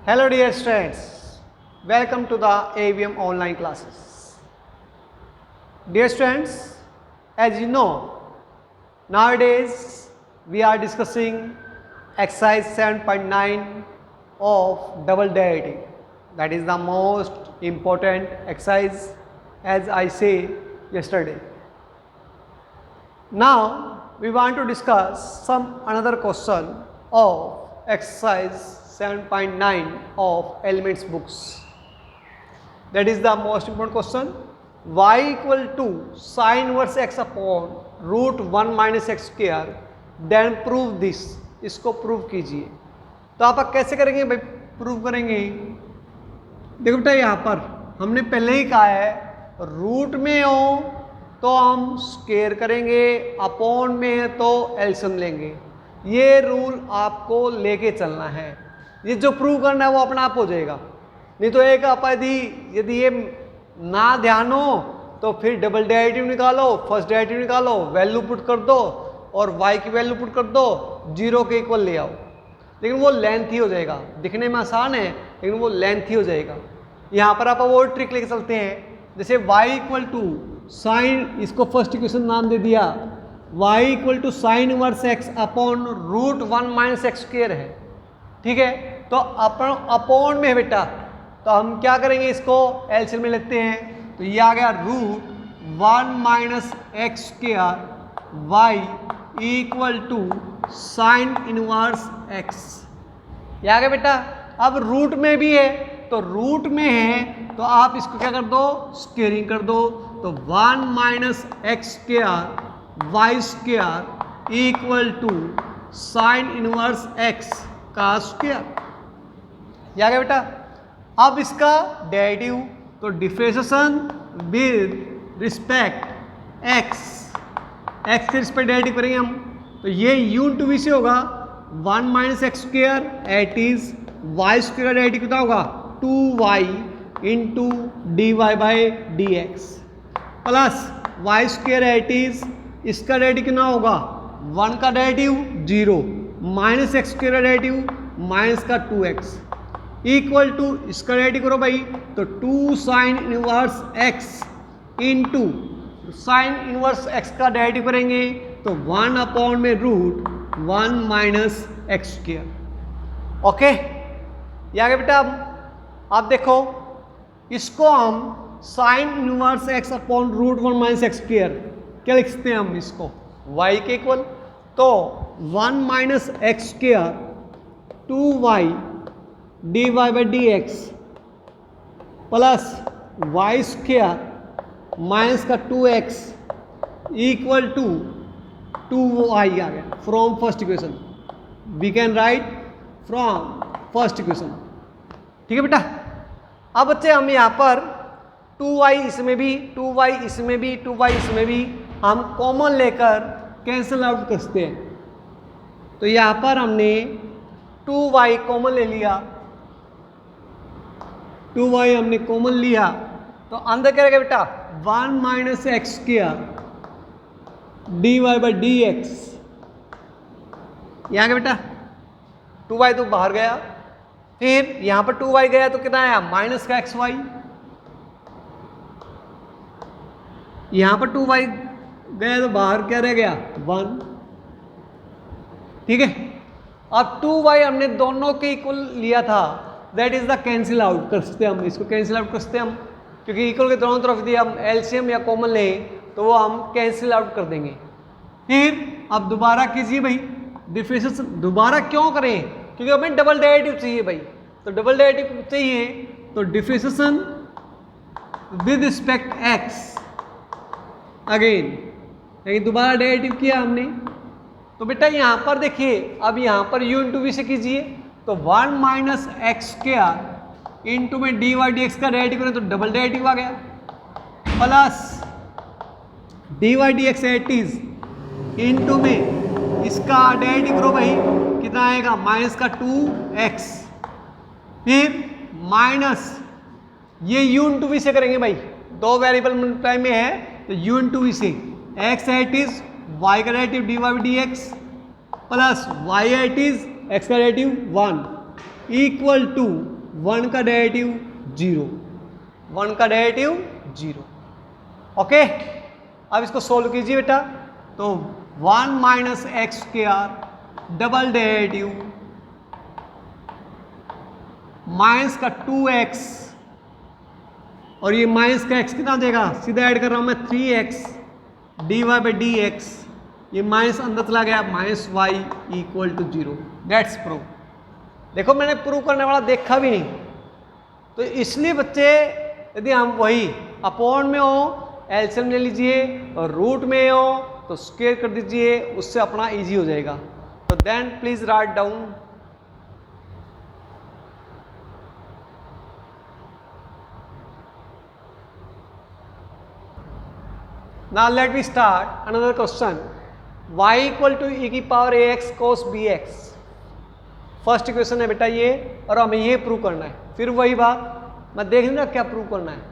Hello dear students, welcome to the AVM online classes. Dear students, as you know, nowadays we are discussing exercise 7.9 of double derivative. That is the most important exercise, as I say yesterday. Now we want to discuss some another question of exercise 7.9 of elements books. That is the most important question. Y equal to sin inverse x upon root 1 minus x square, then prove this. इसको prove कीजिए. तो आप कैसे करेंगे भाई? Prove करेंगे, देखो बेटा यहाँ पर हमने पहले ही कहा है रूट में हो तो हम स्क्वायर करेंगे, अपॉन में है तो एलसीएम लेंगे. ये रूल आपको लेके चलना है. ये जो प्रूव करना है वो अपना आप हो जाएगा. नहीं तो एक आप यदि ये ना ध्यान हो तो फिर डबल डेरिवेटिव निकालो, फर्स्ट डेरिवेटिव निकालो, वैल्यू पुट कर दो और y की वैल्यू पुट कर दो, 0 के इक्वल ले आओ. लेकिन वो लेंथी हो जाएगा. दिखने में आसान है लेकिन वो लेंथी हो जाएगा. यहाँ पर आप और ट्रिक लेके चलते हैं. जैसे y इक्वल टू साइन, इसको फर्स्ट इक्वेशन नाम दे दिया, y equal to sine inverse x upon root 1 minus x square है. ठीक है, तो अपॉन में है बेटा, तो हम क्या करेंगे, इसको एलसीएम में लेते हैं. तो ये आ गया root 1 minus x square y equal to sine inverse x. ये आ गया बेटा. अब रूट में भी है तो रूट में है तो आप इसको क्या कर दो, स्क्वेयरिंग कर दो. तो 1 minus x square y square equal to sine inverse x का स्क्वायर. ये आ गया बेटा. अब इसका डेरिवेटिव, तो डिफरेंशिएशन विद रिस्पेक्ट x के रिस्पेक्ट डेरिवेटिव करेंगे हम. तो ये u इंटू वी से होगा 1 minus x square at is y square का डेरिवेटिव कितना होगा, 2y into d Y by D x plus y square at is इसका डेरिवेटिव कितना होगा, 1 का डेरिवेटिव 0 माइनस एक्स स्क्वायर का डेरिवेटिव माइनस का 2x इक्वल टू इसका डेरिवेटिव करो भाई, तो 2 sine inverse x into sine inverse x का डेरिवेटिव करेंगे तो 1 अपॉन में root 1 minus x square. Okay, ये आ गया बेटा. अब आप देखो इसको हम sine inverse x upon root 1 minus x square क्या लिख सकते हैं हम, इसको y के इक्वल. तो 1 minus x square 2y d Y by D x plus y square minus का 2x इक्वल टू 2y आ गया from first equation. We can write from first equation. ठीक है बेटा. अब बच्चे हम यहाँ पर 2y इसमें भी, 2y इसमें भी, 2y इसमें भी हम कॉमन लेकर कैंसिल आउट कर सकते हैं. तो यहाँ पर हमने 2y कॉमन ले लिया, 2y हमने कॉमन लिया तो अंदर क्या रहेगा बेटा, 1 minus x square d Y by D x. यहाँ गया बेटा 2y तो बाहर गया, फिर यहाँ पर 2y गया तो कितना आया, माइनस का xy. यहाँ पर 2y गया तो बाहर क्या रह गया, 1. ठीक है. अब 2y हमने दोनों के इक्वल लिया था, that is the cancel out कर सकते हम, इसको कैंसिल आउट कर सकते हम क्योंकि इक्वल के दोनों तरफ यदि हम एलसीएम या कॉमन लें तो वो हम कैंसिल आउट कर देंगे. फिर अब दोबारा कीजिए भाई डिफरेंशिएशन. दोबारा क्यों करें, क्योंकि हमें डबल डेरिवेटिव चाहिए भाई. तो डबल डेरिवेटिव चाहिए तो differentiation with respect x again, लेकिन दोबारा डेरिवेटिव किया हमने. तो बेटा यहाँ पर देखिए, अब यहाँ पर u इंटू वी से कीजिए तो 1 माइनस एक्स स्क्वायर इंटू में डी वाई डी एक्स का डेरिवेटिव करें तो डबल डेरिवेटिव आ गया plus d y d x at is into में इसका डेरिवेटिव करो भाई, कितना आएगा, माइनस का 2x. फिर माइनस ये u इंटू वी से करेंगे भाई, दो वेरिएबल मल्टीप्लाई में है तो u इंटू वी से x एट इज y का derivative d y d x plus y at is x का डेरिवेटिव 1 इक्वल टू 1 का डेरिवेटिव 0, 1 का डेरिवेटिव 0। ओके, अब इसको सोल्व कीजिए बेटा। तो 1 minus x square double derivative minus का 2x और ये माइनस का x कितना हो जाएगा, सीधा ऐड कर रहा हूं मैं 3x dy by D x, ये माइनस अंदर चला गया, minus y equal to 0। That's prove. देखो मैंने प्रूव करने वाला देखा भी नहीं, तो इसलिए बच्चे यदि हम वही अपॉन में हो एलसीएम ले लीजिए और रूट में हो तो स्क्वायर कर दीजिए, उससे अपना इजी हो जाएगा। तो then please write down. Now let me start another question. Y equal to e की power ax cos bx, first equation है बेटा ये, और हमें ये प्रूव करना है। फिर वही बात, मैं देख लूँगा क्या प्रूव करना है,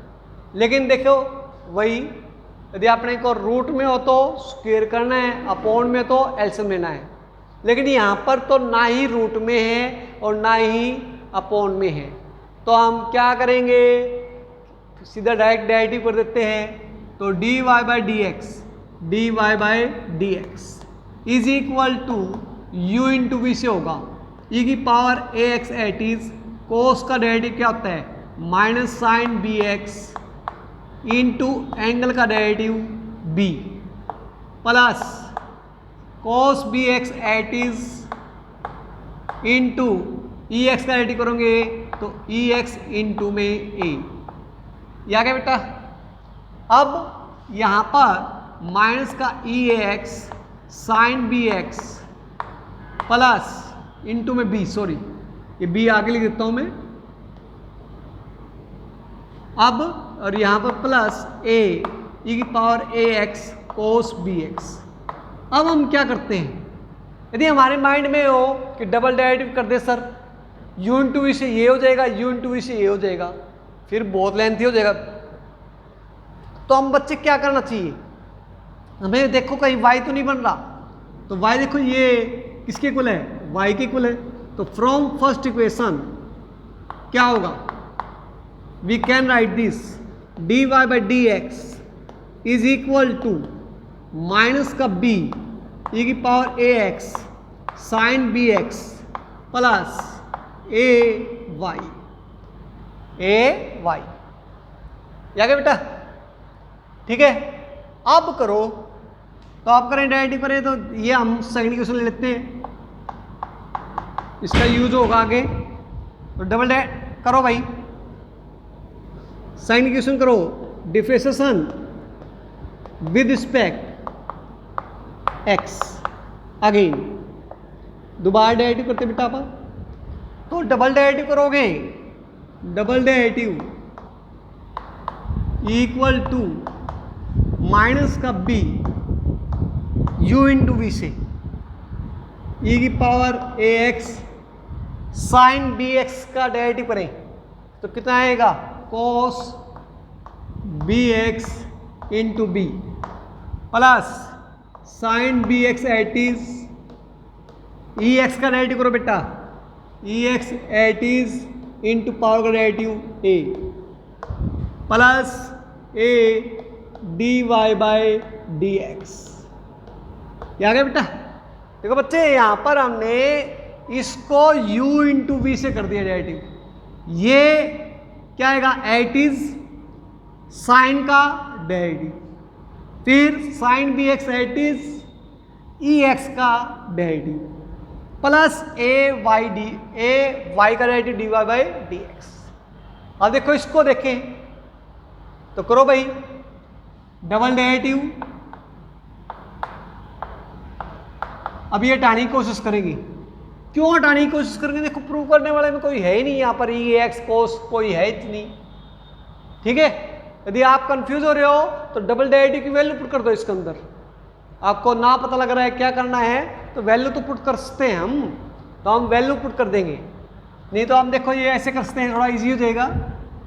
लेकिन देखो वही यदि आपने को रूट में हो तो स्क्वायर करना है, अपॉन में तो एलसीएम लेना है। लेकिन यहाँ पर तो ना ही रूट में है और ना ही अपॉन में है, तो हम क्या करेंगे, सीधा डायरेक्ट डेरिवेटिव कर देते हैं। तो D Y by D x is equal to U into we से होगा ई की power A x at is cos का डेरिवेटिव क्या होता है, minus sine B x into angle का derivative B plus cos B x at is into E x का derivative करोगे तो ई एक्स इंटू में ए। या क्या बेटा, अब यहाँ पर माइनस का E x sine B x plus into में बी, सॉरी ये बी आगे लिख देता हूँ मैं, अब और यहाँ पर प्लस ए ई की पावर ए एक्स कोस बी एक्स। अब हम क्या करते हैं, यदि हमारे माइंड में हो कि डबल डेरिवेटिव कर दे सर, यू इंटू वी से ये हो जाएगा, यू इंटू वी से ये हो जाएगा, फिर बहुत लेंथी हो जाएगा। तो हम बच्चे क्या करना चाहिए, हमें देखो कहीं y तो नहीं बन रहा, तो y देखो ये किसके इक्वल है, y के इक्वल है। तो फ्रॉम फर्स्ट इक्वेशन क्या होगा, we can write this D Y by D x is equal to minus का b ई की पावर ए x sine B x plus ए वाई या क्या बेटा, ठीक है। अब करो तो आप करें डेरिवेटिव करें, तो ये हम सेकंड इक्वेशन ले लेते हैं, इसका यूज होगा आगे। तो डबल डेरिवेटिव करो भाई, सेकंड इक्वेशन करो, differentiation with respect X, again दोबारा डेरिवेटिव करते बेटा आप, तो डबल डेरिवेटिव करोगे, double derivative equal to minus का बी यू इंटू वी से ई की पावर ए एक्स साइन बी एक्स का डेरिवेटिव करें तो कितना आएगा, cos B x into B plus sine B x at is E x का डेरिवेटिव करो बेटा, E X at is into power का derivative a plus a d Y by D x. क्या गया बेटा, देखो बच्चे यहाँ पर हमने इसको u इंटू वी से कर दिया डेरिवेटिव, ये क्या आएगा, एट इज साइन का डेरिवेटिव, फिर sine B x at is E x का डेरिवेटिव प्लस ए वाई का derivative d Y by D x. अब देखो इसको देखें तो करो भाई डबल डेरिवेटिव, अब ये हटाने की कोशिश करेंगे। क्यों हटाने की कोशिश करेंगे, देखो प्रूव करने वाले में कोई है ही नहीं, यहाँ पर ई एक्स कोस कोई है इतनी, ठीक है। यदि आप कंफ्यूज हो रहे हो तो डबल डेरिवेटिव की वैल्यू पुट कर दो इसके अंदर, आपको ना पता लग रहा है क्या करना है तो वैल्यू तो पुट कर सकते हैं हम, तो हम वैल्यू पुट कर देंगे, नहीं तो हम देखो ये ऐसे कर सकते हैं, थोड़ा ईजी हो जाएगा।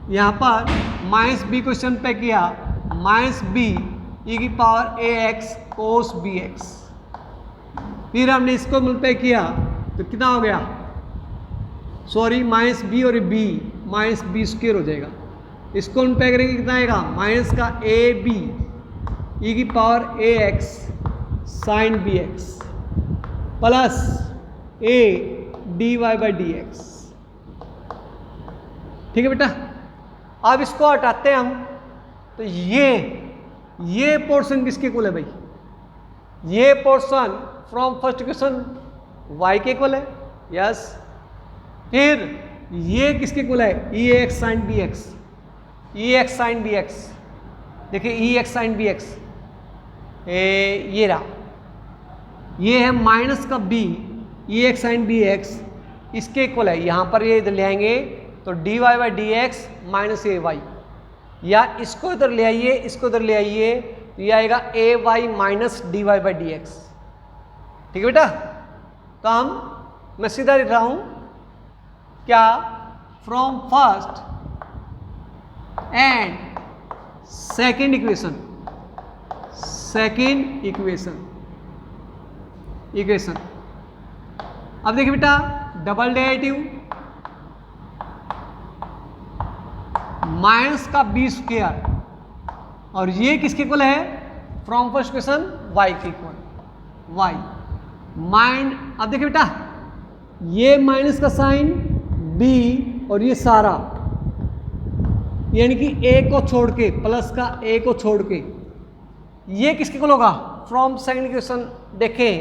यहाँ पर माइनस बी क्वेश्चन पे किया, माइनस बी ई की पावर ए एक्स कोस बी एक्स, फिर हमने इसको मल्टीप्लाई किया तो कितना हो गया, सॉरी माइनस बी और बी माइनस बी स्क्वेयर हो जाएगा। इसको हम पैक करेंगे कितना आएगा, माइनस का ए बी ई की power A x sine B x plus a d Y by D x. ठीक है बेटा, अब इसको हटाते हैं हम, तो ये पोर्शन किसके इक्वल है भाई, ये portion from first equation y के इक्वल है, यस। फिर ये किसके इक्वल है, e x sine B x, e x sine B x, देखिए e x sine B x ये रहा, ये है माइनस का b e x sine B x, इसके इक्वल है। यहाँ पर ये इधर ले आएंगे तो D Y by D x minus a Y, या इसको इधर ले आइए, इसको इधर ले आइए, तो ये आएगा ए Y minus D Y by D x. ठीक है बेटा, तो मैं सीधा लिख रहा हूं क्या, from first and second equation, अब देखिए बेटा, डबल डेरिवेटिव माइनस का बी स्क्वायर, और ये किसके इक्वल है, फ्रॉम फर्स्ट इक्वेशन y के इक्वल, y माइंड। अब देखिए बेटा, ये माइनस का साइन b और ये सारा, यानी कि a को छोड़ के, प्लस का a को छोड़ के, ये किसके इक्वल होगा, फ्रॉम सेकंड इक्वेशन देखें,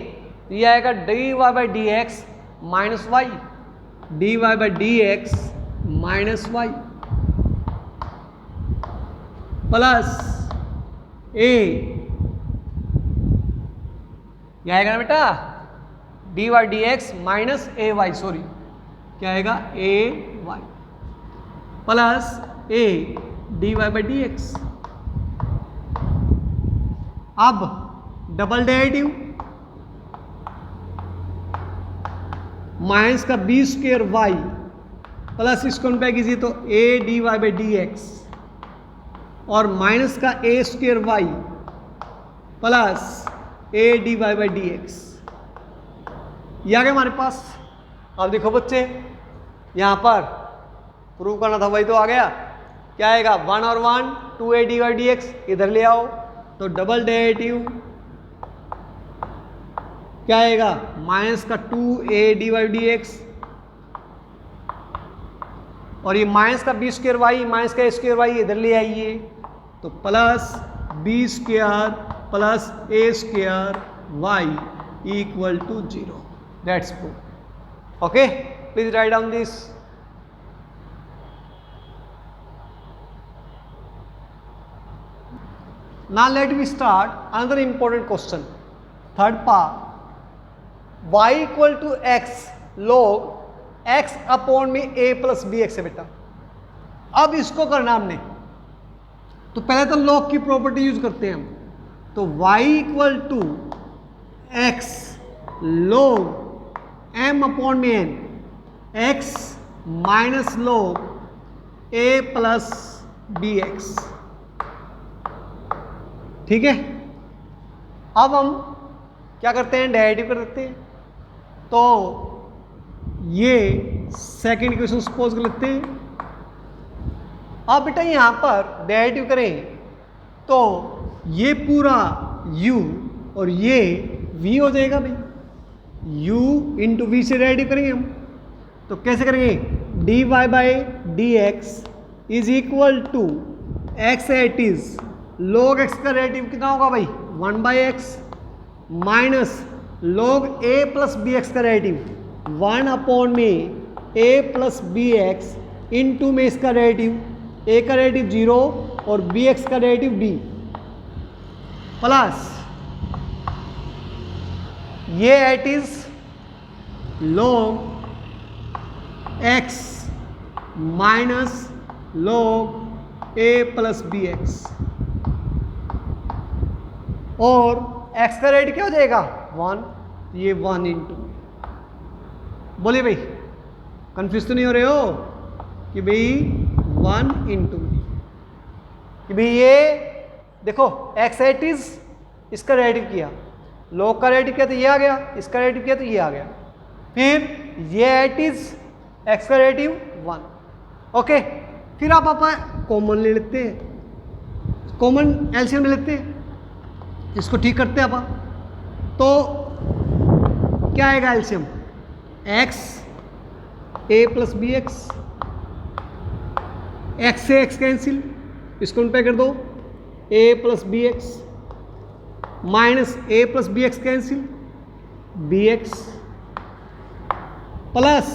ये आएगा d Y by D x minus y, d Y by D x minus y plus a, क्या आएगा ना बेटा, d y d x minus a y, sorry क्या आएगा, ए y plus a d Y by D x. अब double derivative minus का b square y plus इसको पे कीजिए तो a d Y by D x, और माइनस का a square y plus a d Y by D x, ये आ गया हमारे पास। अब देखो बच्चे, यहाँ पर प्रूव करना था, वही तो आ गया। क्या आएगा, 1 और 1 2a D y d x, इधर ले आओ तो डबल डेरिवेटिव क्या आएगा, माइनस का 2a D y d x, और ये माइनस का बी स्क्वेयर वाई माइनस का ए स्क्वेयर वाई इधर ले आइए तो plus b square plus a square y equal to 0। That's proof. Okay, please write down this. Now let me start another important question. Third part, y equal to x log x upon में a plus b x है बेटा। अब इसको करना हमने, तो पहले तो log की प्रॉपर्टी यूज करते हैं हम, तो y equal to x log m upon में n, x minus log a plus b x. ठीक है, अब हम क्या करते हैं, डेरिवेटिव कर देते हैं। तो ये सेकंड इक्वेशन सपोज कर लेते हैं। अब बेटा यहां पर डेरिवेटिव करें तो ये पूरा u और ये v हो जाएगा भाई, u इंटू वी से डेरिवेटिव करेंगे हम। तो कैसे करेंगे, d Y by D x is equal to x at is log x का डेरिवेटिव कितना होगा भाई, 1 by x minus log a plus b x का डेरिवेटिव 1 अपॉन में a plus b x into में इसका डेरिवेटिव, a का derivative 0 और बी एक्स का डेरिवेटिव b प्लस ये at is log x minus log a plus b x, और x का रेट क्या हो जाएगा 1, ये 1 इंटू, बोलिए भाई कंफ्यूज तो नहीं हो रहे हो कि भाई 1 इंटू, कि भाई ये देखो x एट इज इसका रेटिव किया, log का रेटिव किया तो ये आ गया, इसका रेटिव किया तो ये आ गया, फिर ये एट इज x का रेटिव 1, ओके, फिर आप कॉमन ले लेते हैं, कॉमन एलसीएम ले लेते हैं, इसको ठीक करते हैं आप। तो क्या आएगा LCM? X a plus b x, x से एक्स कैंसिल, इसको उल्टा कर दो, a plus b x minus a plus b x cancel, b x plus,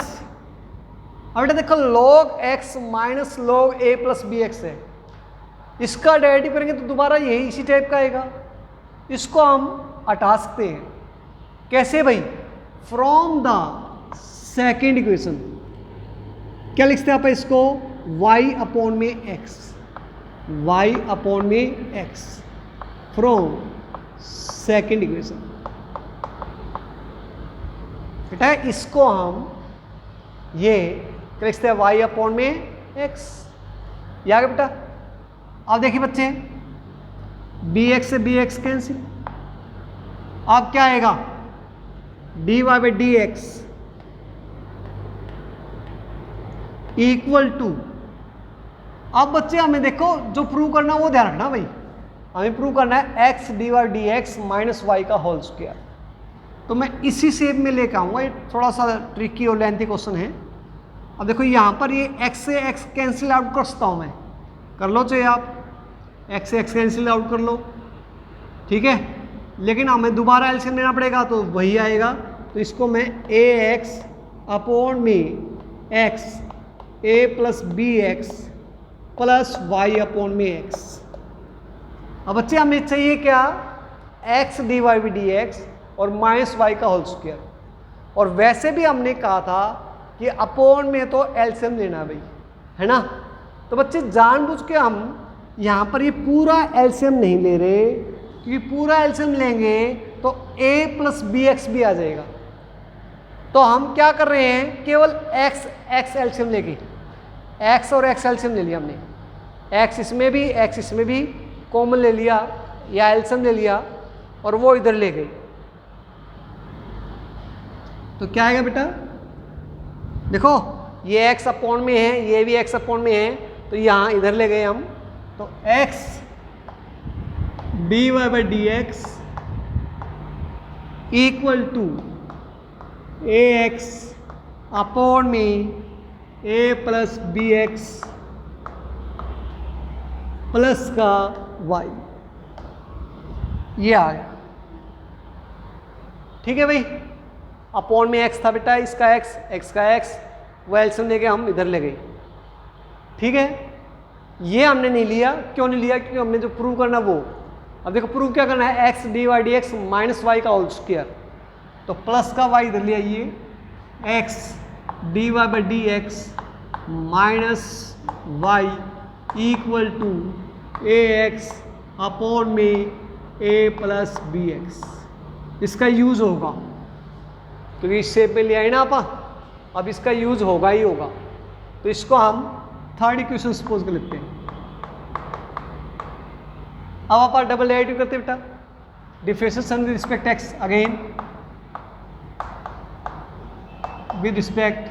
अब बेटा देखो log x minus log a plus b x है, इसका डेरिवेटिव करेंगे तो दोबारा यही इसी टाइप का आएगा। इसको हम हटा सकते हैं, कैसे भाई? फ्रॉम द सेकेंड इक्वेशन क्या लिखते हैं आप इसको? y अपॉन में x, y अपॉन में x फ्रॉम सेकेंड इक्वेशन। बेटा इसको हम ये क्या लिखते हैं? y अपॉन में x। ये आ गया बेटा। अब देखिए बच्चे, bx से bx कैंसिल, अब क्या आएगा? dy by D x equal to, अब बच्चे हमें देखो जो प्रूव करना है वो ध्यान रखना भाई, हमें प्रूव करना है x dy by D x minus y का होल स्क्वायर। तो मैं इसी शेप में लेकर आऊँगा, ये थोड़ा सा ट्रिकी और लेंथी क्वेश्चन है। अब देखो यहाँ पर ये x से x कैंसिल आउट कर सकता हूँ मैं, कर लो चाहे आप, x से x कैंसिल आउट कर लो, ठीक है, लेकिन हमें दोबारा एलसीएम लेना पड़ेगा तो वही आएगा। तो इसको मैं ए एक्स अपॉन में x a plus b x plus y upon में एक्स। अब बच्चे हमें चाहिए क्या? X d y b d x और माइनस वाई का होल स्क्वायर। और वैसे भी हमने कहा था कि अपॉन में तो एलसीएम लेना भाई, है ना। तो बच्चे जानबूझ के हम यहाँ पर ये पूरा एलसीएम नहीं ले रहे, क्योंकि पूरा एलसीएम लेंगे तो a प्लस बी एक्स भी आ जाएगा। तो हम क्या कर रहे हैं? केवल x x एलसीएम लेके, x और x एलसीएम ले लिया हमने, x इसमें भी कॉमन ले लिया या एलसीएम ले लिया और वो इधर ले गई। तो क्या आएगा बेटा? देखो ये x अपॉन में है, ये भी x अपॉन में है, तो यहाँ इधर ले गए हम, तो x d Y by D x equal to a x upon में a plus b x plus का y, ये आ गया। ठीक है भाई, अपॉन में x था बेटा, इसका x का x, वो एलसीएम लेके हम इधर ले गए। ठीक है, ये हमने नहीं लिया, क्यों नहीं लिया? क्योंकि हमने जो प्रूव करना वो, अब देखो प्रूव क्या करना है? x d y d x minus y का होल स्क्वायर, तो प्लस का y इधर ले आइए, x d Y by D x minus y equal to a x upon में a प्लस बी एक्स। इसका यूज होगा क्योंकि इस शेप में ले आए ना आप, अब इसका यूज होगा ही होगा। तो इसको हम थर्ड इक्वेशन सपोज कर लेते हैं। अब आप डबल डेरिवेटिव करते बेटा, differentiation with respect X again, with respect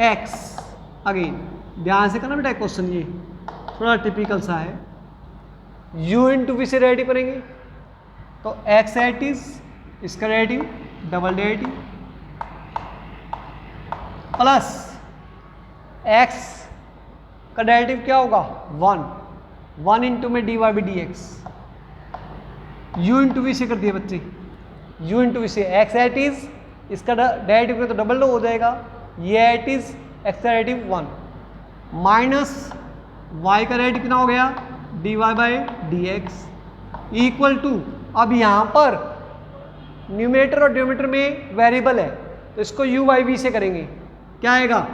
X again. ध्यान से करना बेटा क्वेश्चन, ये थोड़ा टिपिकल सा है। u इंटू वी से डेरिवेटिव करेंगे तो एक्स एट इज, इसका derivative double derivative plus x का डेरिवेटिव क्या होगा? 1 इंटू में d y b d x, u into we से कर दिए बच्चे, यू इंटू वी से एक्स एट इज, इसका डेरिवेटिव करें तो डबल हो जाएगा, ये एट इज एक्स का डेरिवेटिव 1 माइनस वाई का डेरिवेटिव कितना हो गया? D Y by D x equal to, अब यहाँ पर न्यूमरेटर और डिनोमिनेटर में वेरिएबल है तो इसको यू बाई वी से करेंगे, क्या आएगा?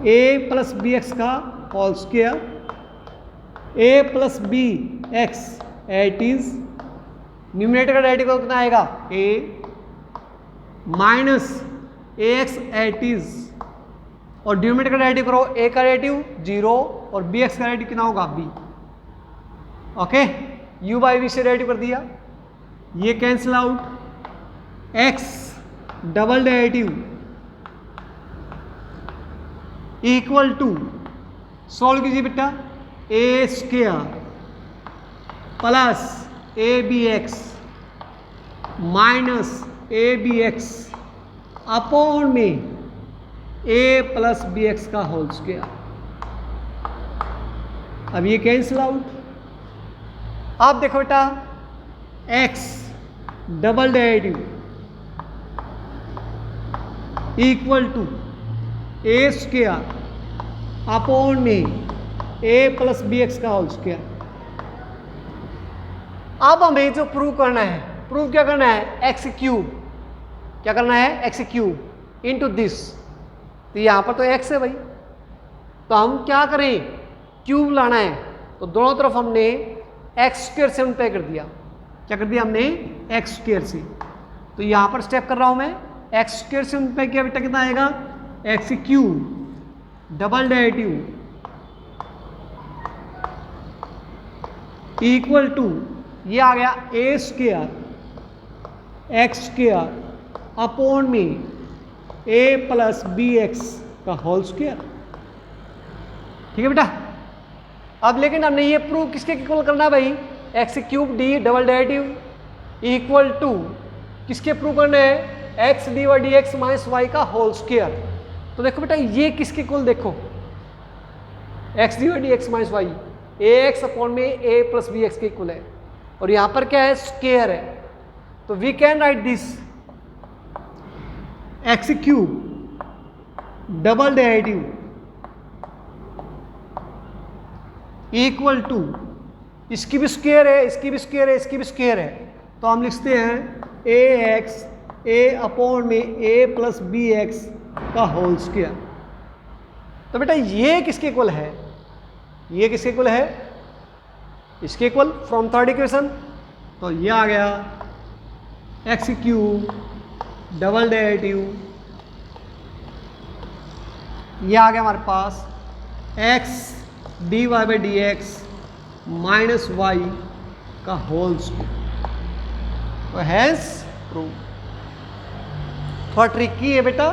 a प्लस बी एक्स का whole square, a plus b x at is, numerator का डेरिवेटिव कितना आएगा? a minus a x at is, और डिनोमिनेटर का डेरिवेटिव करो, a का डेरिवेटिव 0 और b x का डेरिवेटिव कितना होगा? b। Okay, u by v से डेरिवेटिव कर दिया, ये cancel out, x double derivative equal to, solve कीजिए बेटा, a square plus a b x minus A b x upon में ए प्लस बी एक्स का होल स्क्वायर। अब ये कैंसिल आउट। आप देखो बेटा, x double derivative equal to a square upon में ए प्लस बी एक्स का whole square. अब हमें जो प्रूव करना है, प्रूव क्या करना है, एक्स क्यूब, क्या करना है, एक्स क्यूब इंटू दिस। तो यहां पर तो एक्स है भाई, तो हम क्या करें, क्यूब लाना है, तो दोनों तरफ हमने एक्स स्क्वायर से मल्टीप्लाई कर दिया। क्या कर दिया हमने, एक्स स्क्वायर से। तो यहां पर स्टेप कर रहा हूं मैं, एक्स स्क्वायर से मल्टीप्लाई किया बेटा कितना आएगा, x cube double derivative equal to, ये आ गया a square x square upon में ए प्लस बी एक्स का होल स्क्वायर। ठीक है बेटा। अब लेकिन हमने ये प्रूव किसके इक्वल करना है भाई, x cube d double derivative equal to किसके प्रूव करना है, x d y d x minus y का होल स्क्वायर। तो देखो बेटा ये किसके इक्वल, देखो x d y d x minus y a x upon में ए प्लस बी एक्स के इक्वल है, और यहां पर क्या है, स्क्वायर है। तो we can write this x cube double derivative equal to, इसकी भी स्क्वायर है, इसकी भी स्क्वायर है, इसकी भी स्क्वायर है, तो हम लिखते हैं ए एक्स ए अपॉन में ए प्लस बी एक्स का होल स्क्वायर। तो बेटा ये किसके इक्वल है, ये किसके इक्वल है, इसके इक्वल फ्रॉम थर्ड इक्वेशन। तो ये आ गया एक्स क्यूब डबल डेरिवेटिव, ये आ गया हमारे पास x d Y by D x minus y का होल स्क्वायर। तो हैज प्रूव। थोड़ा ट्रिकी है बेटा,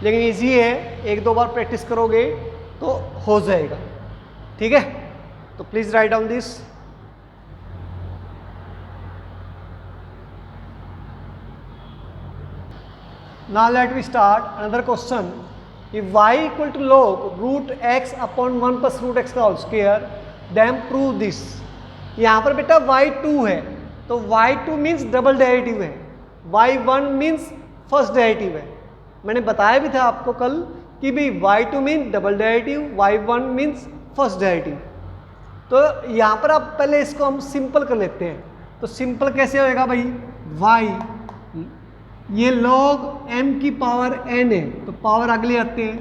लेकिन इजी है, एक दो बार प्रैक्टिस करोगे तो हो जाएगा। ठीक है, तो please write down this. Now let me start another question. If y equal to log root x upon 1 plus root x का whole square, then prove this. यहाँ पर बेटा y2 है, तो y2 मीन्स डबल डेरिवेटिव है, y1 means first derivative है। मैंने बताया भी था आपको कल कि भाई y2 means double derivative, y1 means first derivative. तो यहाँ पर आप पहले इसको हम सिंपल कर लेते हैं। तो सिंपल कैसे होएगा भाई, y ये log m की पावर n है, तो पावर अगले आते हैं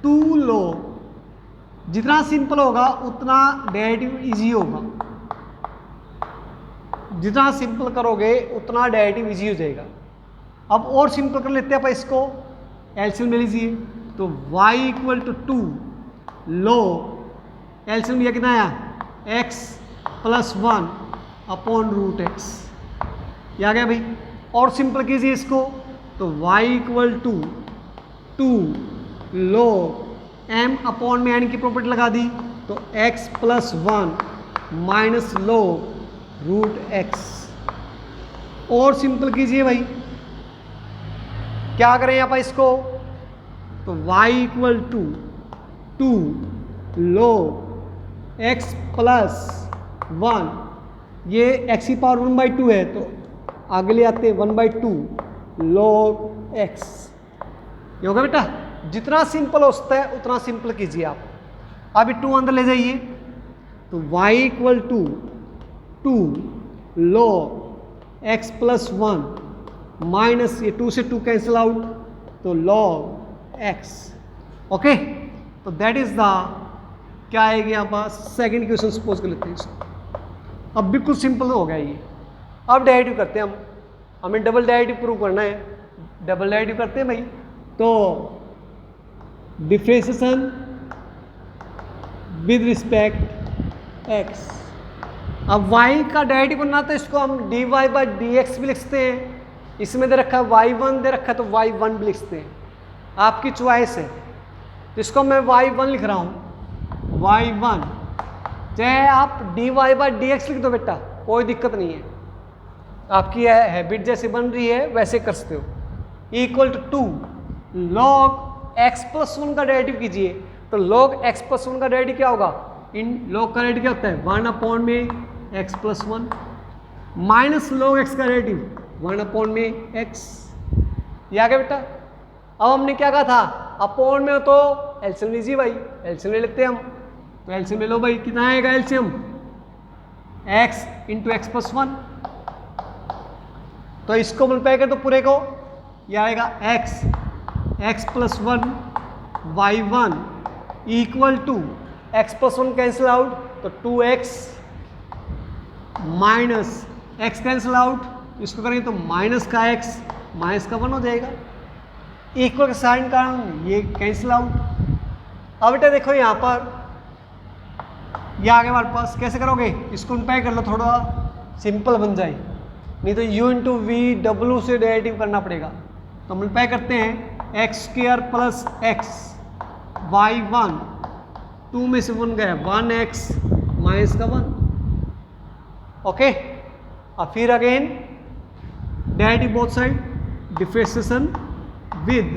2 log, जितना सिंपल होगा उतना डेरिवेटिव इजी होगा, जितना सिंपल करोगे उतना डेरिवेटिव इजी हो जाएगा। अब और सिंपल कर लेते हैं अपन इसको, एलसीएम ले लीजिए। तो y equal to 2 log, LCM लिया कितना आया, x plus 1 upon root x, ये आ गया भाई। और सिंपल कीजिए इसको, तो y equal to 2 log m upon में n की प्रॉपर्टी लगा दी, तो x plus 1 minus log root x. और सिंपल कीजिए भाई, क्या करें यहाँ पर इसको, तो y equal to 2 log x plus 1, ये x की पावर 1/2 है, तो आगे ले आते हैं 1/2 log x। ये होगा बेटा, जितना सिंपल हो सकता है उतना सिंपल कीजिए आप। अभी 2 अंदर ले जाइए, तो y equal to 2 log x plus 1 minus, ये 2 से 2 कैंसिल आउट, तो log x। ओके, तो दैट इज द, क्या आएगी यहाँ पास, सेकेंड क्वेश्चन सपोज कर लेते हैं इसको। अब बिल्कुल सिंपल हो गया ये। अब डेरिवेटिव करते हैं हम, हमें डबल डेरिवेटिव प्रूव करना है। डबल डेरिवेटिव करते हैं भाई, तो डिफरेंशिएशन विद रिस्पेक्ट x। अब y का डेरिवेटिव करना, तो इसको हम dy बाई dx भी लिखते हैं। इसमें दे रखा है y1 दे रखा है, तो y1 भी लिखते हैं, आपकी चॉइस है। तो इसको मैं y1 लिख रहा हूँ, y1, चाहे आप dy/dx लिख दो बेटा, कोई दिक्कत नहीं है, आपकी हैबिट जैसे बन रही है वैसे कर सकते हो। Equal to log x plus 1 का डेरिवेटिव कीजिए, तो log x प्लस 1 का डेरिवेटिव क्या होगा, इन log का डेरिवेटिव क्या होता है 1 अपॉन में x plus 1 minus log x का डेरिवेटिव 1 अपॉन में x। ये आ गया बेटा। अब हमने क्या कहा था, अपॉन में हो तो एलसीएम लीजिए भाई, एलसीएम ले लेते हैं हम, तो एलसीएम ले लो भाई, कितना आएगा LCM, x into x plus 1, तो इसको मल्टीप्लाई कर तो पूरे को, ये आएगा x plus 1 y1 equal to x plus 1 cancel out तो 2x minus x cancel out, इसको करेंगे तो माइनस का x माइनस का 1 हो जाएगा, इक्वल के साइन का ये कैंसिल आउट। अब बेटा देखो यहाँ पर ये आगे हमारे पास, कैसे करोगे, इसको मल्टीप्लाई कर लो, थोड़ा सिंपल बन जाए, नहीं तो u इंटू वी डब्ल्यू से डेरिवेटिव करना पड़ेगा। तो मल्टीप्लाई करते हैं x square plus x y1, 2 में से 1 गया 1x माइनस का 1। ओके, अब फिर again derivative both side, differentiation with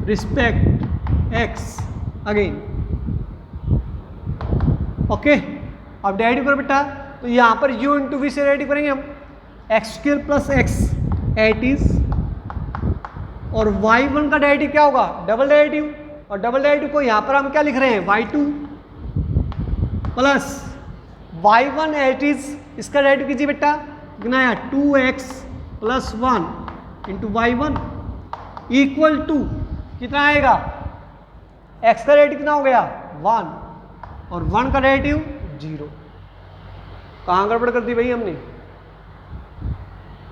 respect x again. Okay, अब डेरिवेटिव करो बेटा, तो यहाँ पर u इंटू वी से डेरिवेटिव करेंगे हम, x square plus x at is, और y1 का डेरिवेटिव क्या होगा, डबल डेरिवेटिव, और डबल डेरिवेटिव को यहाँ पर हम क्या लिख रहे हैं y2 plus y1 at is, इसका डेरिवेटिव कीजिए बेटा, कितना है 2x plus 1 into y1 equal to कितना आएगा, x का डेरिवेटिव कितना हो गया 1 और 1 का डेरिवेटिव 0। कहाँ गड़बड़ कर दी भाई हमने,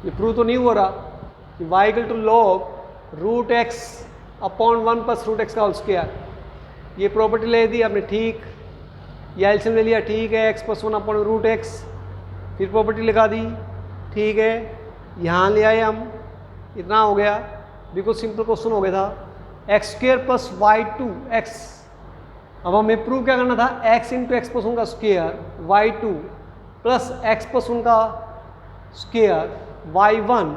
ये प्रूव तो नहीं हो रहा कि y equal to log root x upon 1 plus root x का होल स्क्वायर, ये प्रॉपर्टी ले दी हमने, ठीक, या एलसीएम ले लिया, ठीक है, x plus 1 upon root x, फिर प्रॉपर्टी लगा दी, ठीक है, यहाँ ले आए हम, इतना हो गया, बिल्कुल सिंपल क्वेश्चन हो गया था, x square plus y2 x। अब हमें प्रूव क्या करना था, x इंटू एक्स प्लस 1 का square y2 plus x plus 1 का स्क्वायर y1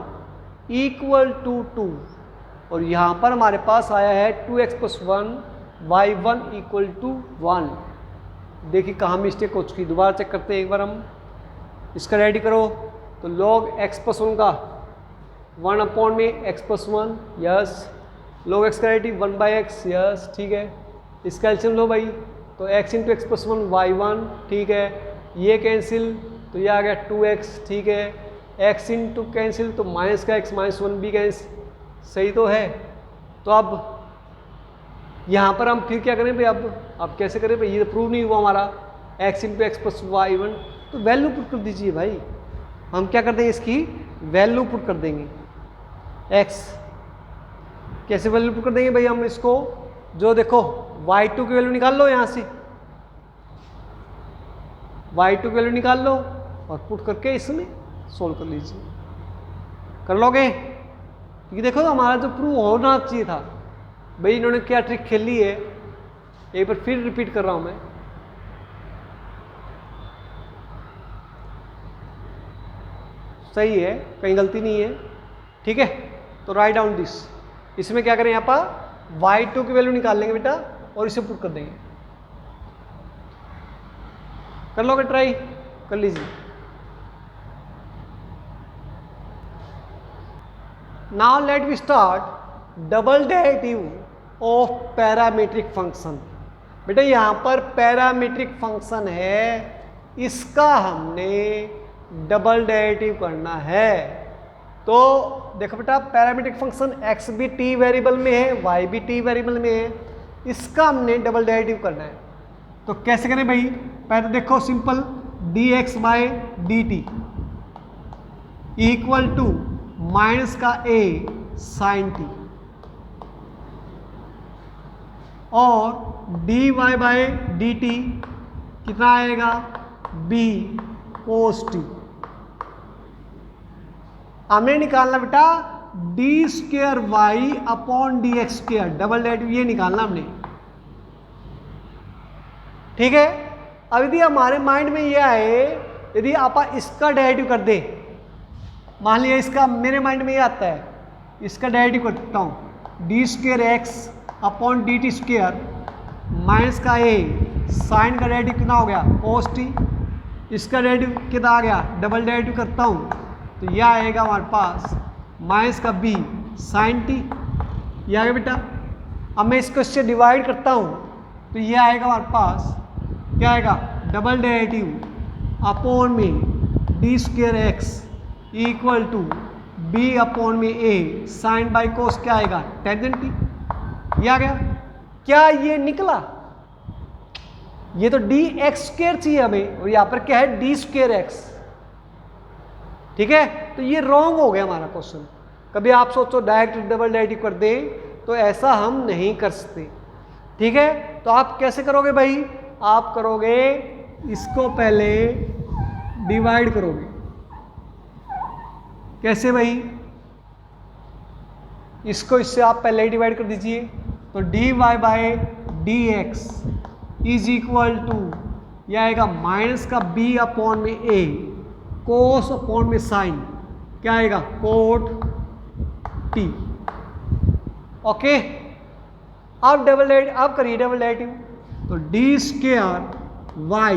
इक्वल टू 2, और यहाँ पर हमारे पास आया है 2x plus 1 y1 equal to 1। देखिए कहाँ मिस्टेक हो चुकी, दोबारा चेक करते हैं एक बार हम, इसका रेडी करो, तो log x प्लस 1 का 1 अपॉन में x plus 1, yes, log x का रेडी 1 बाई एक्स, यस, ठीक है, इसका एलसीएम लो भाई, तो x into x plus 1 y1, ठीक है, ये कैंसिल, तो ये आ गया 2x, ठीक है, x इंटू कैंसिल तो माइनस का x माइनस 1 भी कैंसिल, सही तो है। तो अब यहाँ पर हम फिर क्या करें भाई, अब कैसे करें भाई, ये तो प्रूव नहीं हुआ हमारा, x into x plus y1, तो वैल्यू पुट कर दीजिए भाई, हम क्या कर देंगे, इसकी वैल्यू पुट कर देंगे, x कैसे वैल्यू पुट कर देंगे भाई, हम इसको जो देखो y2 की वैल्यू निकाल लो, यहाँ से y2 की वैल्यू निकाल लो और पुट करके इसमें सोल्व कर लीजिए, कर लोगे, क्योंकि देखो तो हमारा जो प्रूव होना चाहिए था भाई, इन्होंने क्या ट्रिक खेली है, एक बार फिर रिपीट कर रहा हूं मैं, सही है, कहीं गलती नहीं है, ठीक है, तो राइट डाउन दिस, इसमें क्या करें, यहाँ पर y2 की वैल्यू निकाल लेंगे बेटा और इसे पुट कर देंगे, कर लोगे ट्राई, कर लीजिए। Now let me start double derivative of parametric function। बेटा यहाँ पर पैरामीट्रिक फंक्शन है, इसका हमने डबल डेरिवेटिव करना है। तो देखो बेटा, पैरामीट्रिक फंक्शन x भी t वेरिएबल में है, y भी t वेरिएबल में है, इसका हमने डबल डेरिवेटिव करना है। तो कैसे करें भाई, पहले तो देखो simple, dx by dt equal to minus का a साइन t और dy बाय dt कितना आएगा, b कोस t। हमें निकालना बेटा d square y upon d x square, double derivative ये निकालना हमने। ठीक है। अब यदि हमारे माइंड में ये आए, यदि आप इसका डेरिवेटिव कर दे, मान लिया इसका मेरे माइंड में ये आता है, इसका डेरिवेटिव करता हूँ D square x upon D T square minus का ए, साइन का डेरिवेटिव कितना हो गया कोस टी, इसका डेरिवेटिव कितना आ गया, डबल डेरिवेटिव करता हूँ तो यह आएगा हमारे पास माइनस का बी साइन टी, ये आ गया बेटा। अब मैं इसको इससे डिवाइड करता हूँ तो ये आएगा हमारे पास, क्या आएगा, डबल डेरिवेटिव अपॉन में d square x equal to b upon में ए साइन बाई कोस, क्या आएगा, टेंजेंट टी, ये आ गया। क्या ये निकला, ये तो डी एक्स स्क्वेयर चाहिए हमें और यहाँ पर क्या है डी स्क्वेयर एक्स, ठीक है। तो ये रॉन्ग हो गया हमारा क्वेश्चन। कभी आप सोचो डायरेक्ट डबल डेरिवेटिव कर दें तो ऐसा हम नहीं कर सकते, ठीक है। तो आप कैसे करोगे भाई, आप करोगे इसको पहले डिवाइड करोगे, कैसे भाई, इसको इससे आप पहले ही डिवाइड कर दीजिए, तो D Y by D x is equal to यह आएगा माइनस का बी अपॉन में ए कोस अपॉन में साइन, क्या आएगा कोट टी, ओके। अब अब करिए डबल डेरिवेटिव, तो d square y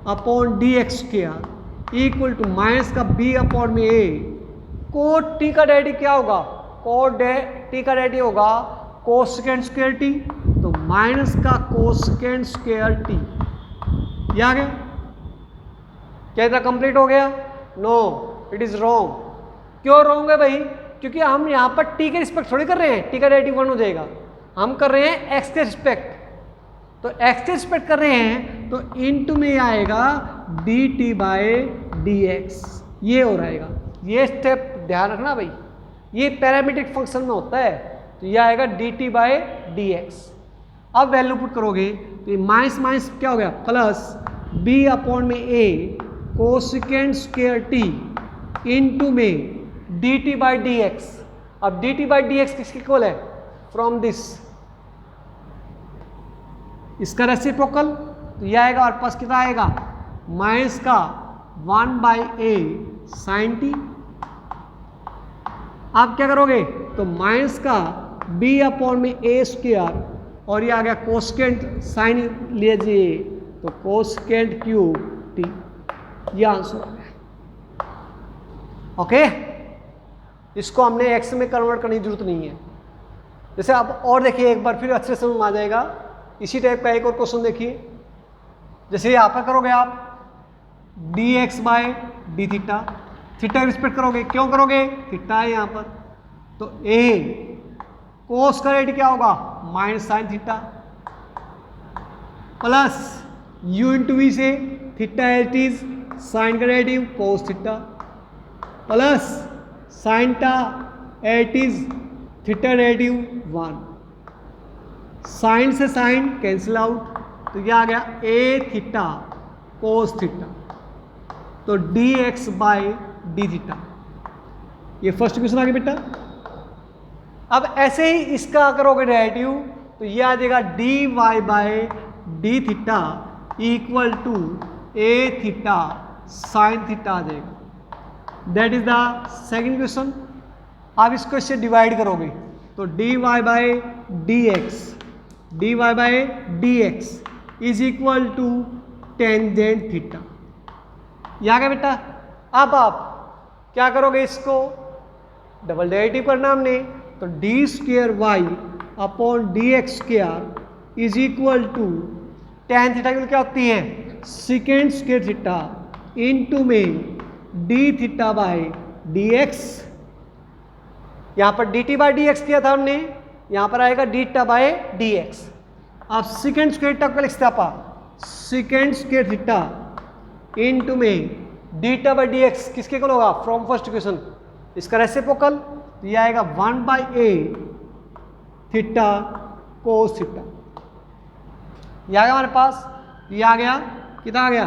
upon d x square equal to minus का बी अपॉन में ए, कोट टी का डेरिवेटिव क्या होगा, कोट टी का डेरिवेटिव होगा कोसेकेंट स्क्वायर टी, तो माइनस का कोसेकेंट स्क्वायर टी, ये आ गया। क्या इतना कंप्लीट हो गया, नो इट इज रॉन्ग। क्यों रॉन्ग है भाई, क्योंकि हम यहाँ पर टी के रिस्पेक्ट थोड़ी कर रहे हैं, टी का डेरिवेटिव 1 हो जाएगा, हम कर रहे हैं एक्स के रिस्पेक्ट, तो एक्स के रिस्पेक्ट कर रहे हैं तो इनटू में आएगा D t by D x, ये हो रहेगा। ये स्टेप ध्यान रखना भाई, ये पैरामीट्रिक फंक्शन में होता है, तो ये आएगा D t by D x. अब वैल्यू पुट करोगे तो ये माइनस माइनस क्या हो गया प्लस बी अपॉन में a cosecant square t into में d t by D x. अब d t by D x किसके इक्वल है, फ्रॉम दिस, इसका रेसिप्रोकल, तो यह आएगा और पास कितना आएगा माइनस का 1 बाई ए साइन टी। आप क्या करोगे तो माइनस का बी अपॉन में ए स्क्वायर और ये आ गया कोसेकेंट साइन लीजिए तो कोसेकेंट क्यूब टी, ये आंसर आ गया, ओके। इसको हमने एक्स में कन्वर्ट करने की जरूरत नहीं है। जैसे आप और देखिए एक बार फिर अच्छे से समझ में आ जाएगा। इसी टाइप का एक और क्वेश्चन देखिए, जैसे यहाँ पर करोगे आप d x by d theta, theta respect करोगे, क्यों करोगे, थीटा है यहाँ पर, तो ए कोस का रेट क्या होगा minus sine theta plus u into we से थीटा एट इज साइन का derivative cos theta plus sine टा at is theta derivative 1, sine से साइन कैंसिल आउट, तो क्या आ गया ए थीटा कोस थीटा, तो d x by d theta. ये फर्स्ट क्वेश्चन आ गया बेटा। अब ऐसे ही इसका करोगे डेरिवेटिव तो ये आ जाएगा d Y by d theta equal to a theta sine theta आ जाएगा। That is the second question. आप इसको इससे डिवाइड करोगे तो D Y by D x is equal to tangent theta, ये आ गया बेटा। अब आप क्या करोगे, इसको डबल डेरिवेटिव करना हमने, तो d square y upon d x square is equal to tan theta की क्या होती है सेकेंड स्क्वेयर थीटा इनटू में d theta by D x. यहाँ पर d t by D x किया था हमने, यहाँ पर आएगा d theta by D x. अब सेकेंड स्क्वेयर थीटा को लिखते आप सेकेंड स्क्वेयर थीटा इनटू में d theta by D x किसके इक्वल होगा, फ्रॉम फर्स्ट इक्वेशन, इसका रेसिप्रोकल, तो ये आएगा 1 by A theta cos theta, ये आ गया हमारे पास। ये आ गया, कितना आ गया,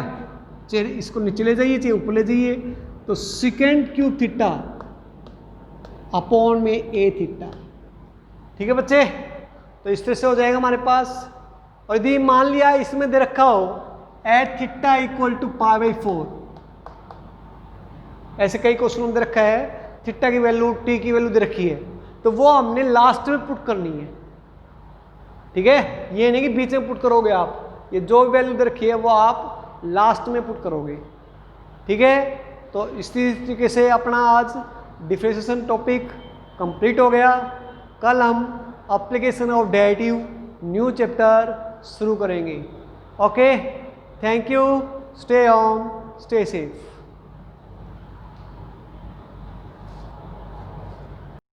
चलिए इसको नीचे ले जाइए, चाहे ऊपर ले जाइए, तो सेकेंड क्यूब थीटा अपॉन में ए थीटा। ठीक है बच्चे, तो इस तरह से हो जाएगा हमारे पास और यदि मान लिया इसमें दे रखा हो एट थीटा इक्वल टू π/4, ऐसे कई क्वेश्चन दे रखा है, थीटा की वैल्यू टी की वैल्यू दे रखी है, तो वो हमने लास्ट में पुट करनी है। ठीक है, ये नहीं कि बीच में पुट करोगे आप, ये जो वैल्यू दे रखी है वो आप लास्ट में पुट करोगे। ठीक है, तो इस तरीके से अपना आज डिफरेंशिएशन टॉपिक कंप्लीट हो गया। कल हम application of derivative new chapter शुरू करेंगे। Okay, thank you, stay home, stay safe.